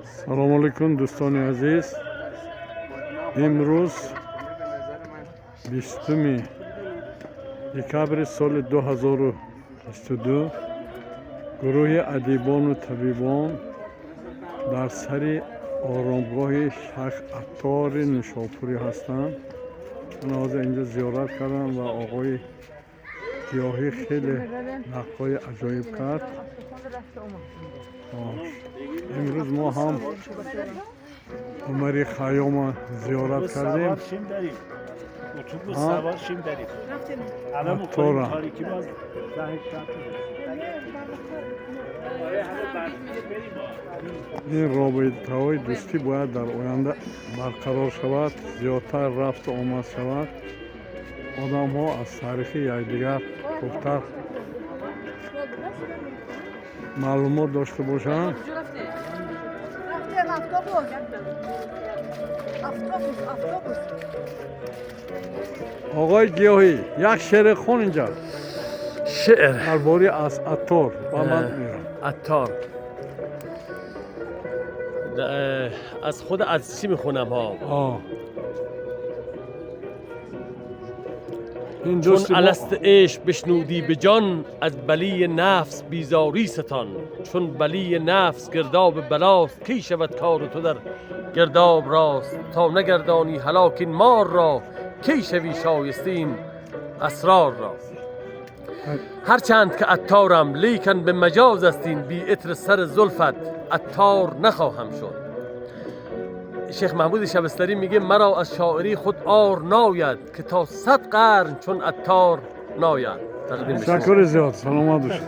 سلام علیکم دوستان عزیز. امروز 20 دکامبر سال 2022 گروه ادیبان و طبیبان در سر آرامگاه شیخ عطار نشاپوری هستند. من از اینجا زیارت کردم و آقای گیاهی خیلی نقای عجایب کرد. امروز ما هم عمر خیام زیارت کردیم. اتوبوس سوار شیم بریم. همه مخوریم تاریکی باز این رابطه های دوستی باید در آینده برقرار شود، زیادتر رفت و آمد شود. آدم ها از تاریخ یکدیگر خوبتر معلومات داشته باشند. آقای گیاهی یک شعر خون اینجا. شعر درباره از عطار با من میرم. عطار از خود از چی میخونم ها؟ این چون دوست الست عشق بشنودی به جان، از بلی نفس بیزاری ستان. چون بلی نفس گرداب بلاست، کی شود کار تو در گرداب راست. تا نگردانی هلاک این مار را، کی شوی شایستین اسرار را. هرچند که عطارم لیکن به مجاز استین، بی عطر سر زلفت عطار نخواهم شد. شیخ محمود شبستری میگه مرا از شاعری خود آر ناید، که تا 100 قرن چون عطار ناید. تشکر زیاد. سلامت باشید.